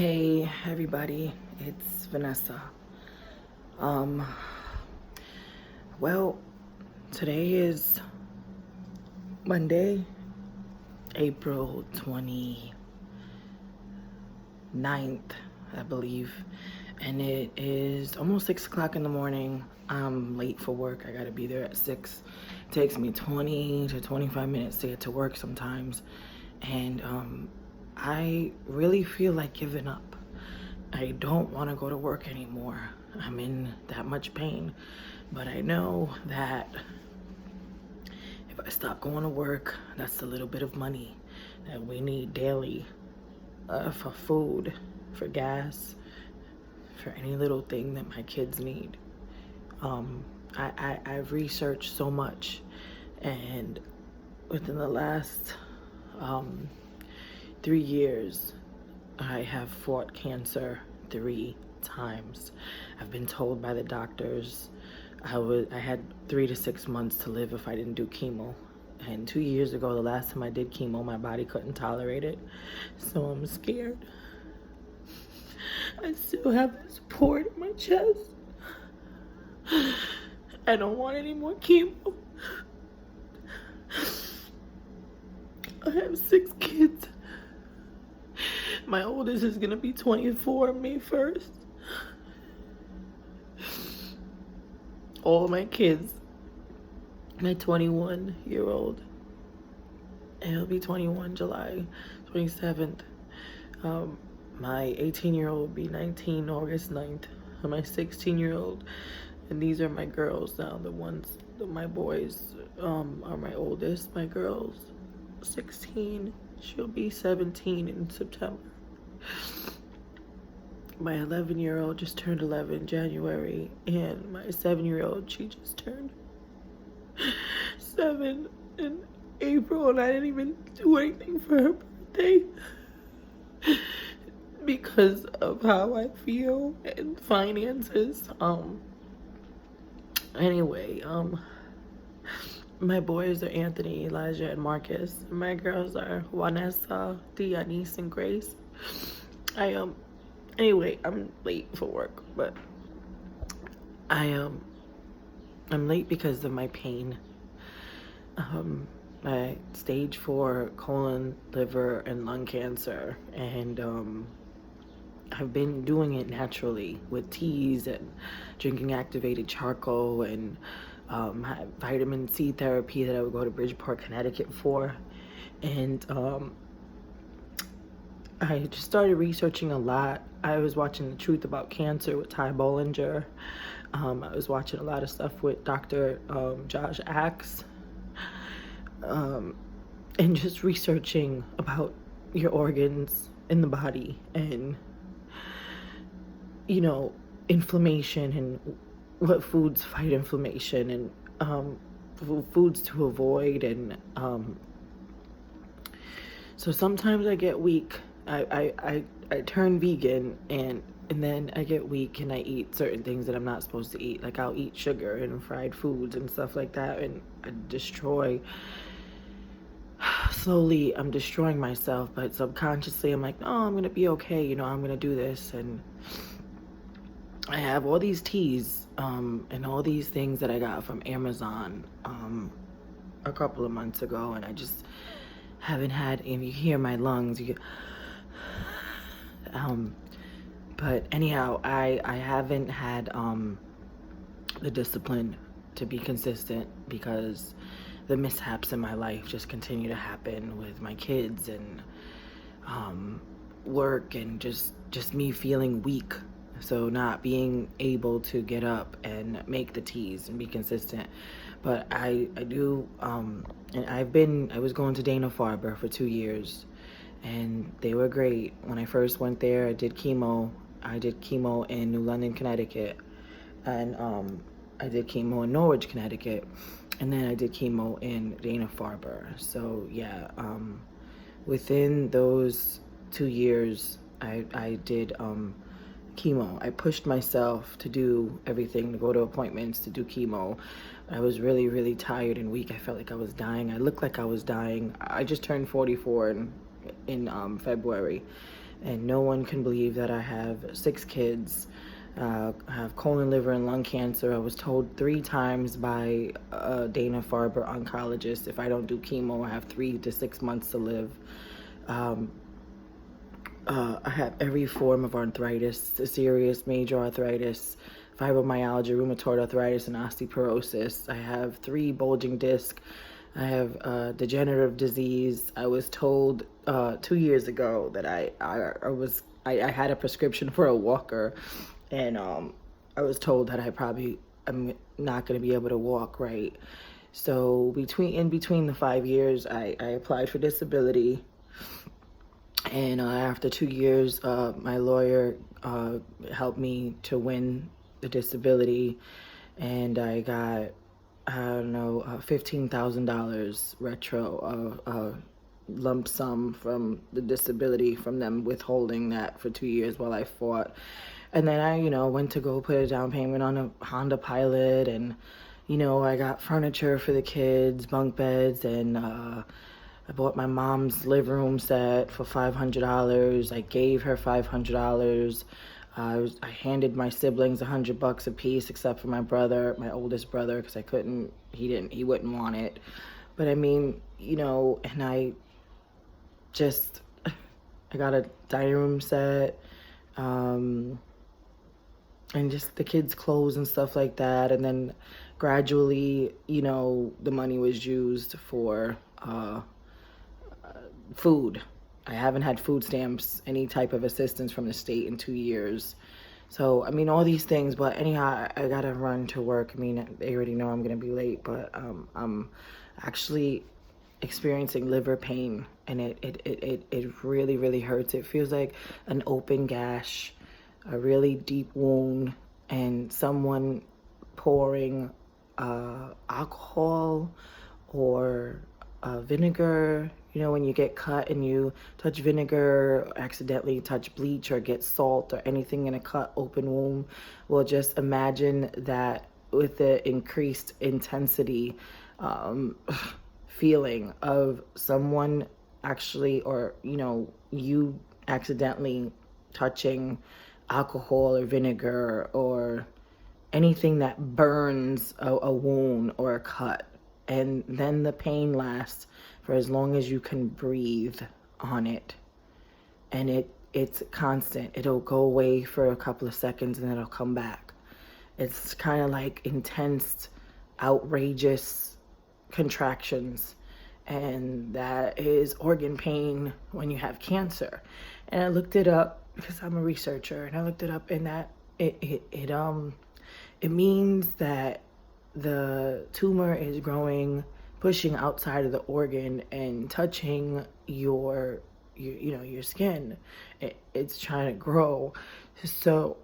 Hey everybody, it's Vanessa. Um, well, today is Monday, April 29th, I believe, and it is almost 6 o'clock in the morning. I'm late for work. I gotta be there at 6. It takes me 20 to 25 minutes to get to work sometimes, and I really feel like giving up. I don't want to go to work anymore. I'm in that much pain. But I know that if I stop going to work, that's the little bit of money that we need daily for food, for gas, for any little thing that my kids need. I've researched so much, and within the last 3 years, I have fought cancer 3 times. I've been told by the doctors I had 3 to 6 months to live if I didn't do chemo. And 2 years ago, the last time I did chemo, my body couldn't tolerate it. So I'm scared. I still have this port in my chest. I don't want any more chemo. I have 6 kids. My oldest is gonna be 24 May 1st. All my kids, my 21-year-old, and he'll be 21 July 27th. My 18-year-old will be 19 August 9th. And my 16-year-old, and these are my girls now. My boys are my oldest. My girls, 16. She'll be 17 in September. My 11-year-old just turned 11 January, and my 7-year-old, she just turned 7 in April, and I didn't even do anything for her birthday because of how I feel and finances. Anyway, my boys are Anthony, Elijah, and Marcus. My girls are Vanessa, Dianise, and Grace. Anyway, I'm late for work, but I'm late because of my pain. I stage 4 colon, liver, and lung cancer, and I've been doing it naturally with teas and drinking activated charcoal and vitamin C therapy that I would go to Bridgeport, Connecticut for. And I just started researching a lot. I was watching The Truth About Cancer with Ty Bollinger. I was watching a lot of stuff with Dr. Josh Axe. And just researching about your organs in the body and, inflammation and what foods fight inflammation and foods to avoid. And so sometimes I get weak. I turn vegan and then I get weak and I eat certain things that I'm not supposed to eat. Like I'll eat sugar and fried foods and stuff like that, and I slowly I'm destroying myself, but subconsciously I'm like, no, I'm gonna be okay, I'm gonna do this. And I have all these teas and all these things that I got from Amazon a couple of months ago, and I just haven't had, and you hear my lungs, but anyhow, I haven't had the discipline to be consistent because the mishaps in my life just continue to happen with my kids and work and just me feeling weak. So not being able to get up and make the teas and be consistent. But I do, and I was going to Dana-Farber for 2 years, and they were great. When I first went there, I did chemo in New London, Connecticut, and I did chemo in Norwich, Connecticut, and then I did chemo in Dana-Farber. So yeah, within those 2 years, I did chemo. I pushed myself to do everything, to go to appointments, to do chemo. I was really, really tired and weak. I felt like I was dying. I looked like I was dying. I just turned 44 in February, and no one can believe that I have 6 kids. I have colon, liver, and lung cancer. I was told 3 times by Dana-Farber oncologist, if I don't do chemo, I have 3 to 6 months to live. I have every form of arthritis, serious major arthritis, fibromyalgia, rheumatoid arthritis, and osteoporosis. I have 3 bulging discs. I have degenerative disease. I was told 2 years ago that I had a prescription for a walker, and I was told that I'm not going to be able to walk right. So in between the 5 years, I applied for disability. And after 2 years, my lawyer helped me to win the disability, and I got, I don't know, $15,000 retro lump sum from the disability, from them withholding that for 2 years while I fought. And then I, went to go put a down payment on a Honda Pilot, and, I got furniture for the kids, bunk beds, and I bought my mom's living room set for $500. I gave her $500. I handed my siblings $100 a piece, except for my brother, my oldest brother, because he wouldn't want it. But I mean, and I got a dining room set, and just the kids' clothes and stuff like that. And then gradually, the money was used for food. I haven't had food stamps, any type of assistance from the state in 2 years. So, I mean, all these things, but anyhow, I gotta run to work. I mean, they already know I'm gonna be late, but I'm actually experiencing liver pain, and it really, really hurts. It feels like an open gash, a really deep wound, and someone pouring alcohol or vinegar. When you get cut and you touch vinegar, accidentally touch bleach or get salt or anything in a cut open wound, well, just imagine that with the increased intensity feeling of someone actually, or you accidentally touching alcohol or vinegar or anything that burns a wound or a cut. And then the pain lasts for as long as you can breathe on it. And it's constant. It'll go away for a couple of seconds and then it'll come back. It's kind of like intense, outrageous contractions. And that is organ pain when you have cancer. And I looked it up because I'm a researcher, and I looked it up, and that it means that the tumor is growing, pushing outside of the organ and touching your skin. It's trying to grow. So,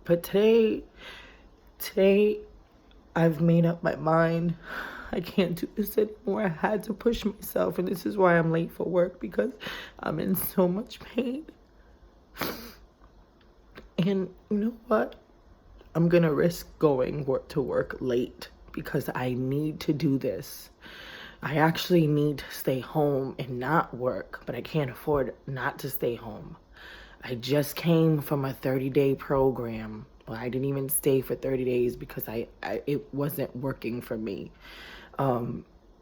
but today I've made up my mind. I can't do this anymore. I had to push myself, and this is why I'm late for work, because I'm in so much pain. And you know what? I'm gonna risk going to work late because I need to do this. I actually need to stay home and not work, but I can't afford not to stay home. I just came from a 30-day program. Well, I didn't even stay for 30 days because it wasn't working for me.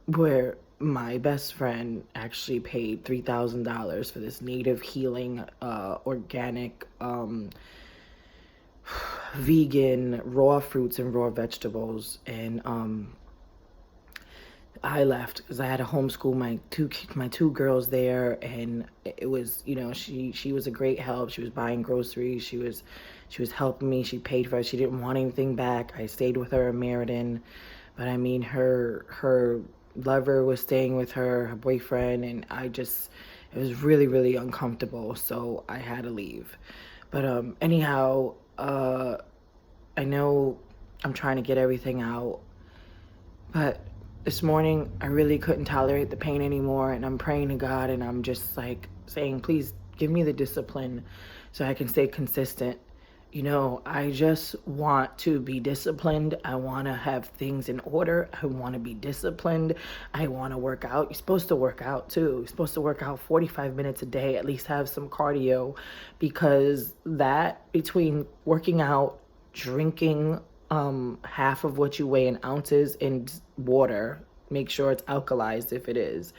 Where my best friend actually paid $3,000 for this native healing, organic, vegan raw fruits and raw vegetables, and I left because I had to homeschool my two girls there, and it was, she was a great help. She was buying groceries, she was helping me, she paid for it, she didn't want anything back. I stayed with her in Meriden, but I mean, her lover was staying with her boyfriend, and it was really, really uncomfortable, so I had to leave. But anyhow, I know I'm trying to get everything out, but this morning I really couldn't tolerate the pain anymore, and I'm praying to God, and I'm just like saying, please give me the discipline so I can stay consistent. I just want to be disciplined. I want to have things in order. I want to be disciplined. I want to work out. You're supposed to work out too. You're supposed to work out 45 minutes a day, at least have some cardio, because that between working out, drinking half of what you weigh in ounces in water, make sure it's alkalized if it is,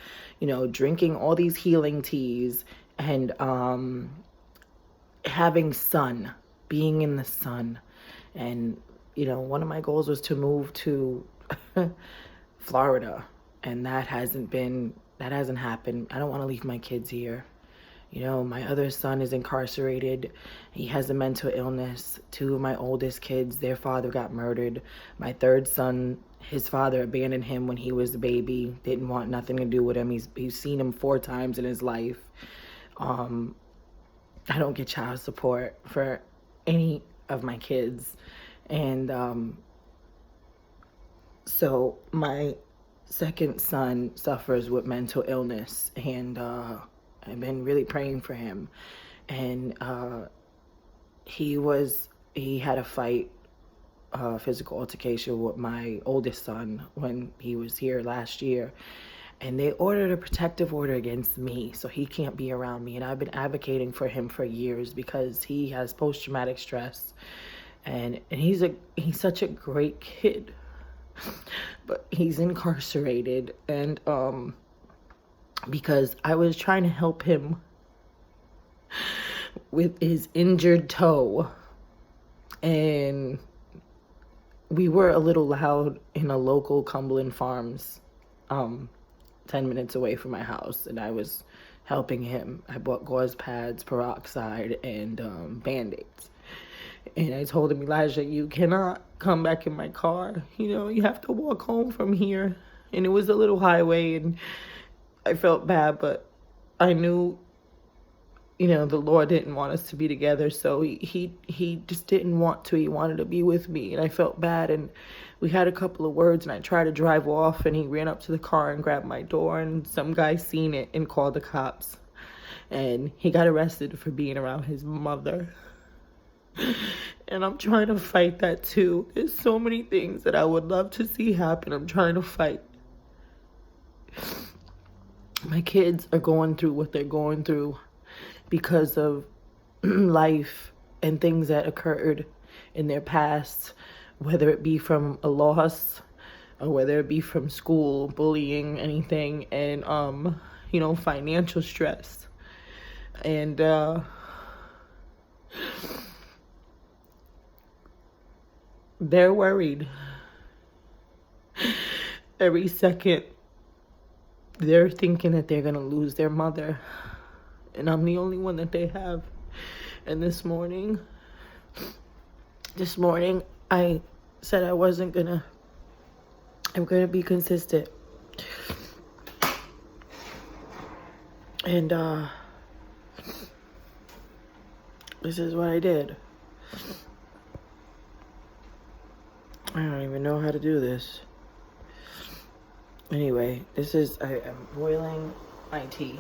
drinking all these healing teas and having sun, being in the sun. And, one of my goals was to move to Florida. And that hasn't happened. I don't want to leave my kids here. My other son is incarcerated. He has a mental illness. Two of my oldest kids, their father got murdered. My third son, his father abandoned him when he was a baby. Didn't want nothing to do with him. He's seen him 4 times in his life. I don't get child support for any of my kids. And so my second son suffers with mental illness, and I've been really praying for him. And he had a fight, physical altercation with my oldest son when he was here last year. And they ordered a protective order against me, so he can't be around me. And I've been advocating for him for years because he has post-traumatic stress. And he's such a great kid. But he's incarcerated. And because I was trying to help him with his injured toe. And we were a little loud in a local Cumberland Farms 10 minutes away from my house, and I was helping him. I bought gauze pads, peroxide, and Band-Aids. And I told him, Elijah, you cannot come back in my car. You have to walk home from here. And it was a little highway, and I felt bad, but I knew, the Lord didn't want us to be together, so he just didn't want to. He wanted to be with me, and I felt bad, and we had a couple of words, and I tried to drive off, and he ran up to the car and grabbed my door, and some guy seen it and called the cops, and he got arrested for being around his mother. And I'm trying to fight that too. There's so many things that I would love to see happen. I'm trying to fight. My kids are going through what they're going through because of life and things that occurred in their past, whether it be from a loss or whether it be from school, bullying, anything, and financial stress. And they're worried. Every second they're thinking that they're gonna lose their mother, and I'm the only one that they have. And this morning I said I'm gonna be consistent. And this is what I did. I don't even know how to do this. Anyway, I'm boiling my tea.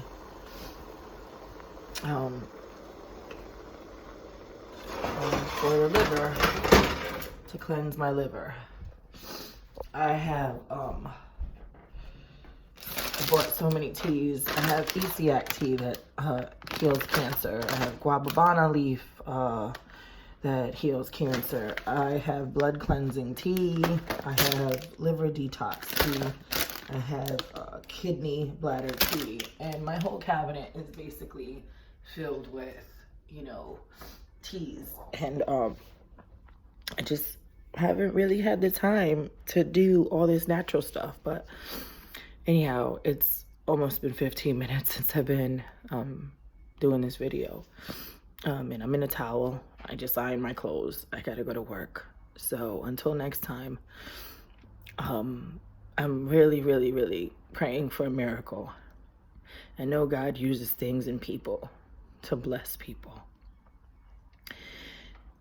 For the liver, to cleanse my liver. I have bought so many teas. I have Essiac tea that heals cancer. I have guababana leaf that heals cancer. I have blood cleansing tea. I have liver detox tea. I have kidney bladder tea. And my whole cabinet is basically filled with, teas. And I just haven't really had the time to do all this natural stuff. But anyhow, it's almost been 15 minutes since I've been doing this video. And I'm in a towel. I just ironed my clothes. I gotta go to work. So until next time, I'm really, really, really praying for a miracle. I know God uses things and people to bless people.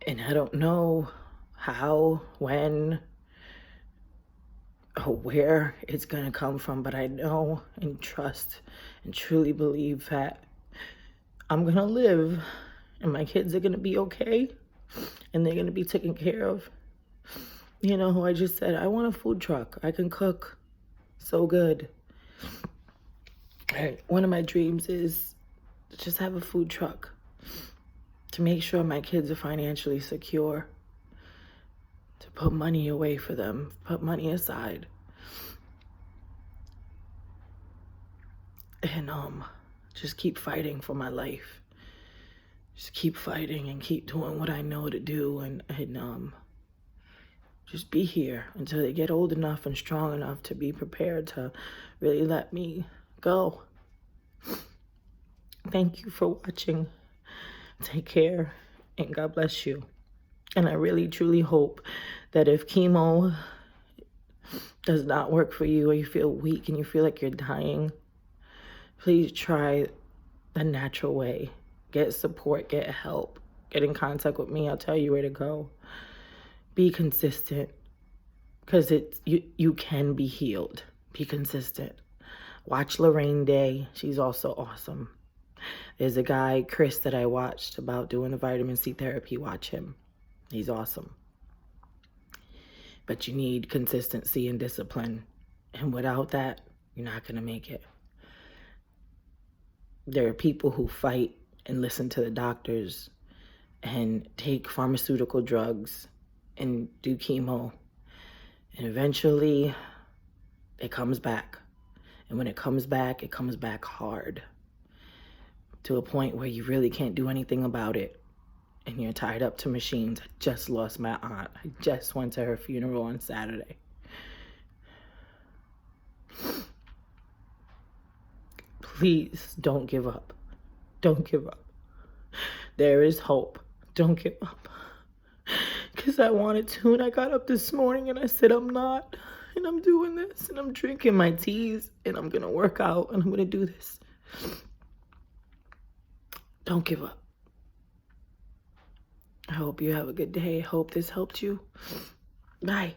And I don't know how, when, or where it's gonna come from, but I know and trust and truly believe that I'm gonna live and my kids are gonna be okay. and they're going to be taken care of. You know who I just said, I want a food truck. I can cook so good. One of my dreams is to just have a food truck to make sure my kids are financially secure, to put money away for them, put money aside. And just keep fighting for my life. Just keep fighting and keep doing what I know to do, and just be here until they get old enough and strong enough to be prepared to really let me go. Thank you for watching. Take care, and God bless you. And I really, truly hope that if chemo does not work for you, or you feel weak and you feel like you're dying, please try the natural way. Get support, get help, get in contact with me. I'll tell you where to go. Be consistent, because you can be healed. Be consistent. Watch Lorraine Day. She's also awesome. There's a guy, Chris, that I watched about doing the vitamin C therapy. Watch him. He's awesome. But you need consistency and discipline. And without that, you're not going to make it. There are people who fight and listen to the doctors and take pharmaceutical drugs and do chemo. And eventually, it comes back. And when it comes back hard, to a point where you really can't do anything about it. And you're tied up to machines. I just lost my aunt. I just went to her funeral on Saturday. Please don't give up. Don't give up. There is hope. Don't give up. Because I wanted to, and I got up this morning and I said I'm not. And I'm doing this, and I'm drinking my teas, and I'm going to work out, and I'm going to do this. Don't give up. I hope you have a good day. I hope this helped you. Bye.